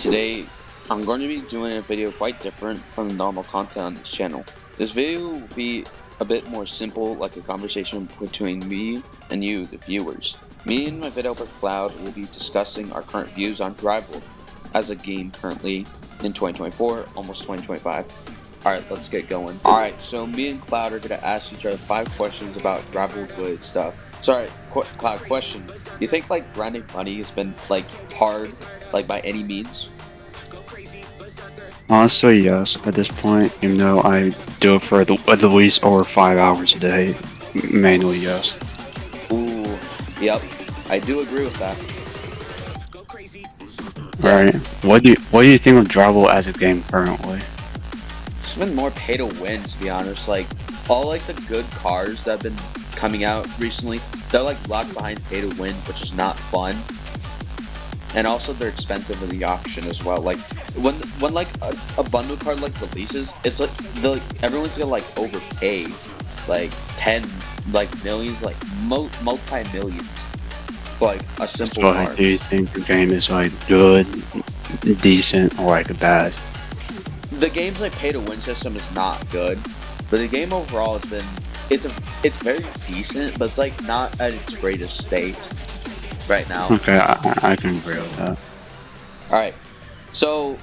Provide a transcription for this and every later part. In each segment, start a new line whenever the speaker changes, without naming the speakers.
Today, I'm going to be doing a video quite different from the normal content on this channel. This video will be a bit more simple, like a conversation between me and you, the viewers. Me and my video Cloud will be discussing our current views on Drules as a game currently in 2024, almost 2025. Alright, let's get going. Alright, so me and Cloud are going to ask each other 5 questions about Drules related stuff. Sorry, Cloud, question. Do you think like grinding money has been like hard, like by any means?
Honestly, yes, at this point, even though I do it for at least over 5 hours a day, manually, yes.
Ooh, yep, I do agree with that.
Alright, what do you think of Drules as a game currently?
It's been more pay to win, to be honest. Like, all like the good cars that have been coming out recently, they're like locked behind pay to win, which is not fun. And also they're expensive in the auction as well. Like when like a bundle card like releases, it's like everyone's gonna like overpay like 10 like millions, like multi-millions for like a simple
So
card.
do you think the game is like good, decent, or like bad?
The game's like pay to win system is not good, but the game overall has been it's very decent, but it's like not at its greatest state right now.
Okay, I can agree with that.
Alright, so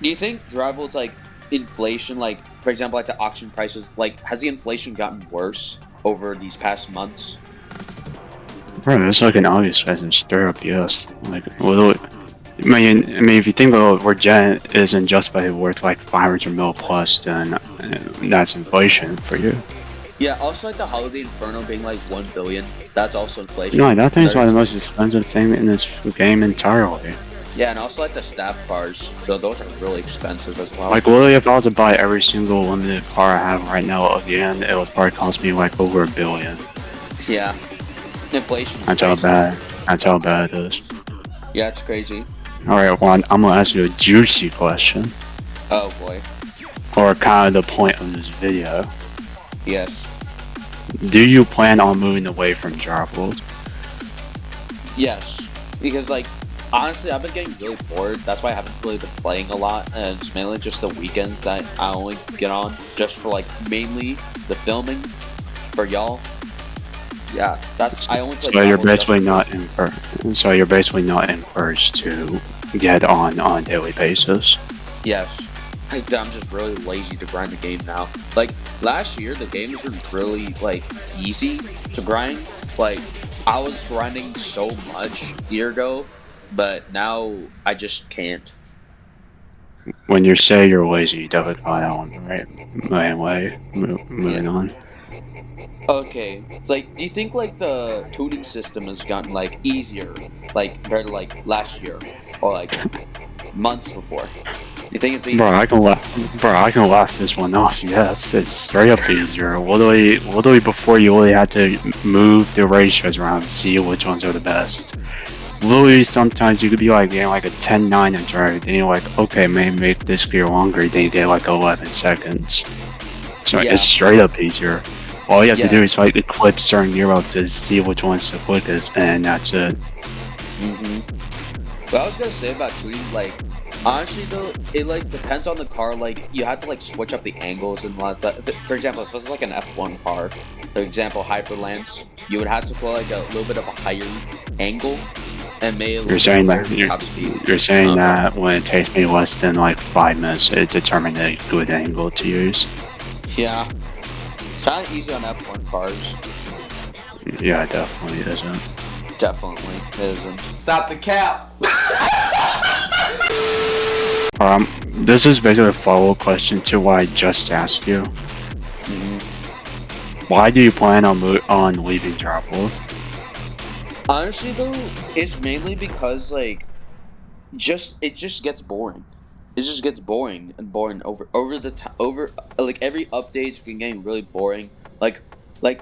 do you think Drules like inflation, like for example like the auction prices, like has the inflation gotten worse over these past months?
Bro, that's like an obvious question, straight up yes. Like, I mean, if you think about it, where Gen isn't just by worth like 500 mil plus, then that's inflation for you.
Yeah, also like the Holiday Inferno being like 1 billion, that's also inflation.
No, that thing's like the most expensive thing in this game entirely.
Yeah, and also like the staff cars, so those are really expensive as well.
Like literally, if I was to buy every single limited car I have right now again, it would probably cost me like over $1 billion.
Yeah, inflation.
That's how bad. That's how bad it is.
Yeah, it's crazy.
All right, well, I'm gonna ask you a juicy question.
Oh boy.
Or kind of the point of this video.
Yes.
Do you plan on moving away from Drules?
Yes, because like honestly, I've been getting really bored. That's why I haven't really been playing a lot, and it's mainly just the weekends that I only get on, just for like mainly the filming for y'all. Yeah, that's I only play.
So you're basically not so you're basically not encouraged to get on a daily basis.
Yes, I'm just really lazy to grind the game now. Like last year, the games were really like easy to grind. Like I was grinding so much a year ago, but now I just can't.
When you say you're lazy, you definitely got on the right way. Moving on.
Okay, like, do you think like the tuning system has gotten like easier, like compared to like last year or like months before? You think it's easier?
Bro, I can laugh this one off. Yes, it's straight up easier. Literally before you really had to move the ratios around to see which ones are the best. Literally, sometimes you could be like getting like a 10-9 and drive, then you're like, okay, maybe make this gear longer, then you get like 11 seconds. So
Yeah.
it's straight up easier. All you have
Yeah.
to do is like clip certain gearboxes to see which one's the quickest, and that's it.
What I was gonna say about tuning, like, honestly though, it like depends on the car. Like, you have to like switch up the angles and all that. For example, if it's like an F1 car, for example, Hyperlance, you would have to put like a little bit of a higher angle. And
You're saying that you're saying that when it takes me less than like 5 minutes to determine a good angle to use.
Yeah, it's kind of easy on F1 cars.
Yeah, it definitely isn't.
Definitely isn't.
Stop the cap.
This is basically a follow-up question to what I just asked you. Why do you plan on leaving Drules?
Honestly though, it's mainly because like it just gets boring. It just gets boring and boring over like every update's been getting really boring. Like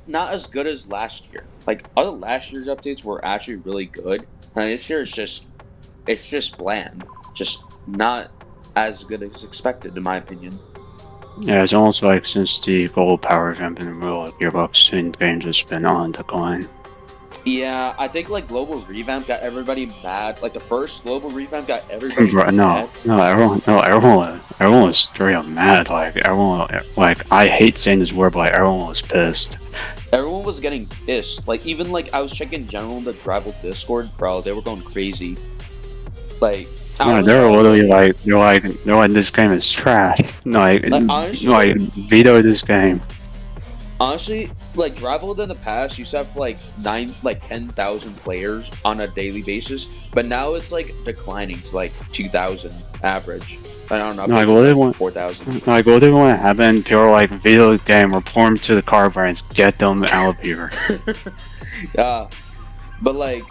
not as good as last year. Like other last year's updates were actually really good. And this year it's just bland. Just not as good as expected in my opinion.
Yeah, it's almost like since the gold power event in the middle of gearbox and games has been on decline.
Yeah, I think like global revamp got everybody mad. Like the first global revamp got everybody
Bro,
mad.
everyone was straight up mad. Like everyone, like I hate saying this word, but like, everyone was pissed.
Everyone was getting pissed. Like even like I was checking general in the Drival Discord, bro. They were going crazy. Like I
No,
was
they're literally
already
like, they're like, this game is trash.
like honestly,
Like veto this game.
honestly, like Drival in the past used to have like 10,000 players on a daily basis, but now it's like declining to like 2,000 average. I don't know,
Like
updates
what
to
they
like
want,
4,000.
like what they want to happen. People are like, veto the game, report them to the car brands, get them out of here.
Yeah, but like,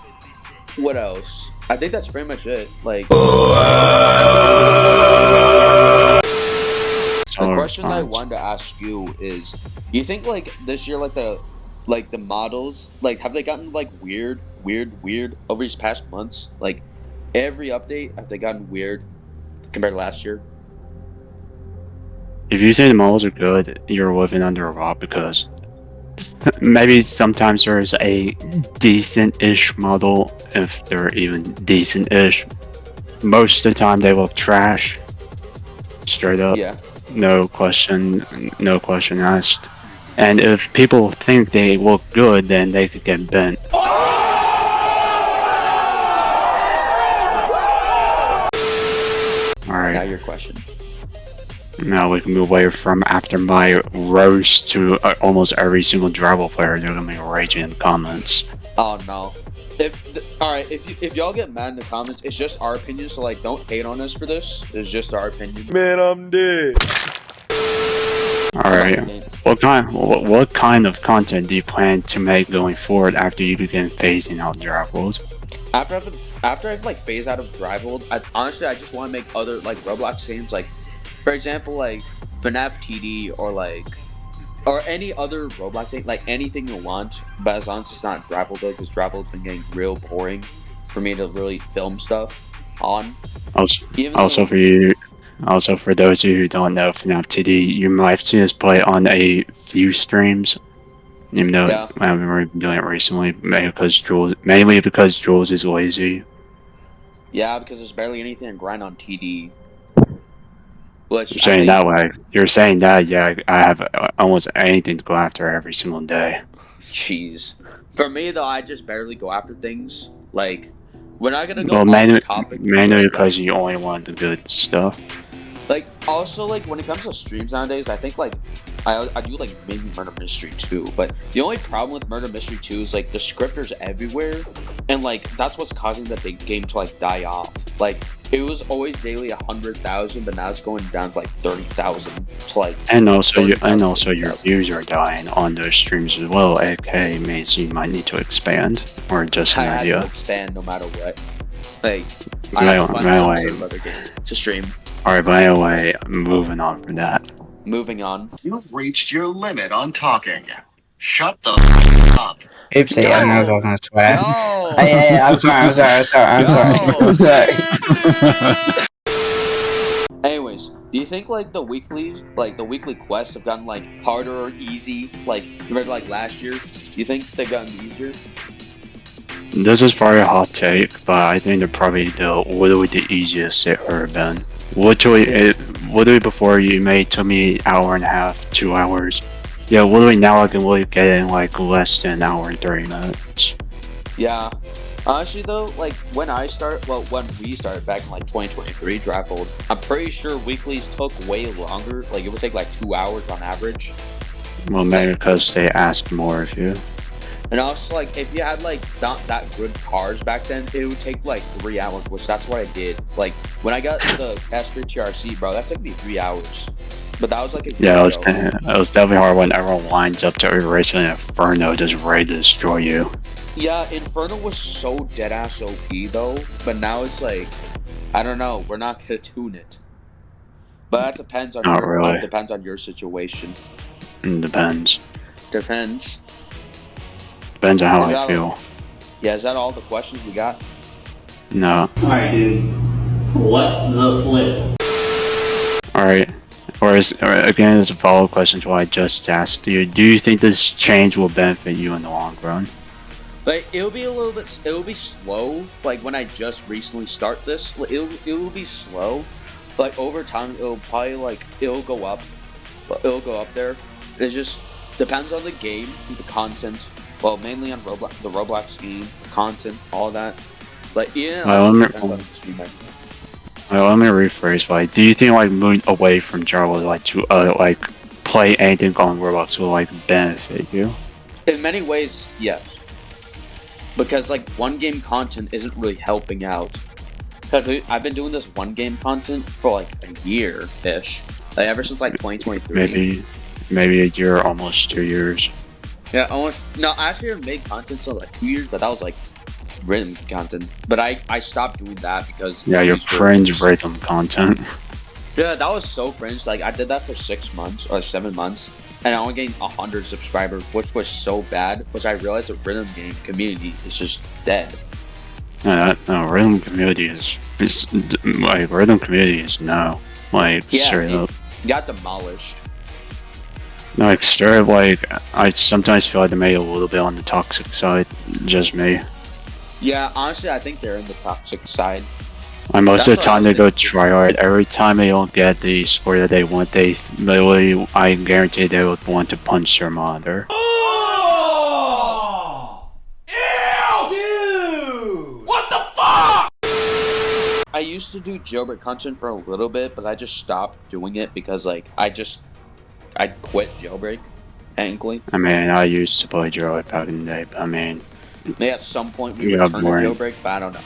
what else? I think that's pretty much it. Like, the
So,
question that I wanted to ask you is, do you think like this year, like the models, like have they gotten like weird over these past months? Like every update, have they gotten weird compared to last year?
if you say the models are good, you're living under a rock because maybe sometimes there's a decent-ish model, if they're even decent-ish. Most of the time they look trash, straight up,
Yeah.
no question, no question asked. And if people think they look good, then they could get bent. Alright,
Now your question.
now we can move away from after my roast to almost every single Drival player. They're gonna be raging in the comments.
Oh no. All right, if y'all get mad in the comments, it's just our opinion. So like, don't hate on us for this. It's just our opinion.
Man, I'm dead.
Alright, what kind of content do you plan to make going forward after you begin phasing out Drivels?
After I've like phased out of Drival, I just want to make other like Roblox games. Like, for example, like FNAF TD or any other Roblox game, like anything you want. But as long as it's not Drival though, because Drival's been getting real boring for me to really film stuff on.
Also for those of you who don't know FNAF TD, you might have seen us play on a few streams. Even though
Yeah.
I haven't really been doing it recently, mainly because Jules is lazy.
Yeah, because there's barely anything to grind on TD. Which
You're saying that way. You're saying that, yeah, I have almost anything to go after every single day.
Jeez. For me though, I just barely go after things. Like, we're not gonna go
Well,
off the topic.
mainly because you only want the good stuff.
Like, also, like, when it comes to streams nowadays, I think, like, I do, like, maybe Murder Mystery 2, but the only problem with Murder Mystery 2 is, like, the scripters everywhere, and, like, that's what's causing the big game to, like, die off. Like, it was always daily 100,000, but now it's going down to, like, 30,000 to, like...
And also, your views are dying on those streams as well, aka means you might need to expand, or just an
I
idea.
have to expand no matter what. Like,
By
I have to find
the
some other game to stream.
Alright, by the way, moving on from that.
Moving on.
You've reached your limit on talking. Shut the up.
Oopsie, I know I was gonna swear.
No!
Hey, I'm sorry.
Anyways, do you think like the weekly quests have gotten like harder or easy, like compared to like last year? Do you think they've gotten easier?
This is probably a hot take, but I think they're probably literally the easiest they've ever been. Literally before you may took me an hour and a half, 2 hours. Yeah, literally now I can literally get it in like less than an hour and 30 minutes.
Yeah. Honestly though, like when we started back in like 2023 draft old, I'm pretty sure weeklies took way longer. Like it would take like 2 hours on average.
Well, maybe because they asked more of you.
And also, like, if you had, like, not that good cars back then, it would take, like, 3 hours, which that's what I did. Like, when I got the S3 TRC, bro, that took me 3 hours. But that was, like, a
Yeah, it was definitely hard when everyone lines up to erase an Inferno just ready to destroy you.
Yeah, Inferno was so dead-ass OP, though. But now it's, like, I don't know. We're not gonna tune it. But that depends on depends on your situation.
Depends.
Depends.
Depends on how I feel.
Yeah, is that all the questions we got?
No.
Alright, dude. What the flip?
Alright. Again, as a follow-up question to what I just asked you, do you think this change will benefit you in the long run?
Like it'll be a little bit. It'll be slow. Like when I just recently start this, it will be slow. Like over time, it'll probably it'll go up. It'll go up there. It just depends on the game, the content. Well, mainly on Roblox, the Roblox game, the content, all that. But yeah,
Well,
it depends on the streamer.
Well, let me rephrase. Like, do you think like moving away from Drules, like to like play anything on Roblox will like benefit you?
In many ways, yes. Because like one game content isn't really helping out. Because I've been doing this one game content for like a year-ish. Like ever since like 2023.
Maybe a year, almost 2 years.
Yeah, almost. No, actually I made content for like 2 years, but that was like rhythm content. But I stopped doing that because
Yeah, your friends rhythm content.
Yeah, that was so cringe. Like I did that for 6 months or 7 months, and I only gained 100 subscribers, which was so bad. Which I realized the rhythm game community is just dead.
No, rhythm community is like rhythm community is no, like straight up.
Got demolished.
No, like straight up, like I sometimes feel like they made a little bit on the toxic side. Just me.
Yeah, honestly, I think they're in the toxic side.
Like most of the time they go try hard. Every time they don't get the score that they want, they literally, I guarantee they would want to punch their mother.
Oh! Ew! Dude! What the fuck?
I used to do jailbreak content for a little bit, but I just stopped doing it because like I quit jailbreak, technically.
I mean, I used to play jailbreak back in the day, but I mean,
Maybe at some point we
Yeah,
return to
boring.
jailbreak, but I don't know.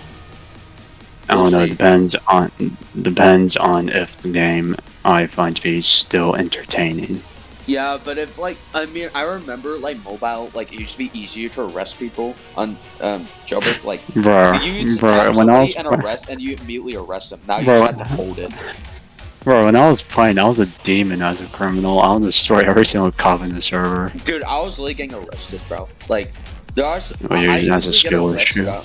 I don't
We'll
know.
see.
Depends on if the game I find to be still entertaining.
Yeah, but if like I mean I remember like mobile like it used to be easier to arrest people on jailbreak like you used to tap
When I was
somebody and arrest and you immediately arrest them. Now you
Bro.
just have to hold it.
when I was playing, I was a demon as a criminal. I'll destroy every single cop in the server.
Dude, I was literally getting arrested, bro. Like there are
Well,
I
that's a
usually get
skill
arrested,
issue.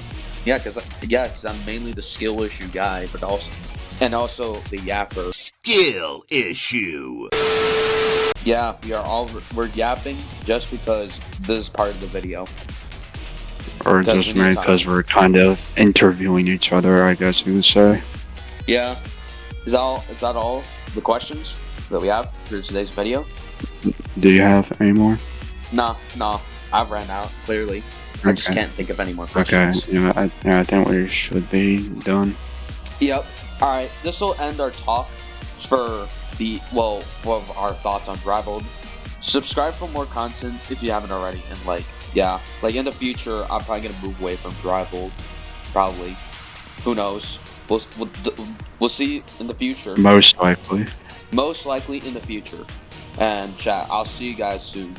Yeah, cause I'm mainly the skill issue guy, but also the yapper.
Skill issue.
Yeah, we're yapping just because this is part of the video.
Or
Doesn't
just
need
maybe
time.
because we're kind of interviewing each other, I guess you would say.
Yeah. Is that all the questions that we have for today's video?
Do you have any more?
No, I've ran out, clearly. I just
Okay.
can't think of any more
Okay,
questions.
I think we should be done.
Yep. Alright, this will end our talk for our thoughts on Rivaled. Subscribe for more content if you haven't already, and in the future, I'm probably gonna move away from Rivaled. Probably. Who knows? We'll see in the future.
Most likely.
Most likely in the future. And chat, I'll see you guys soon.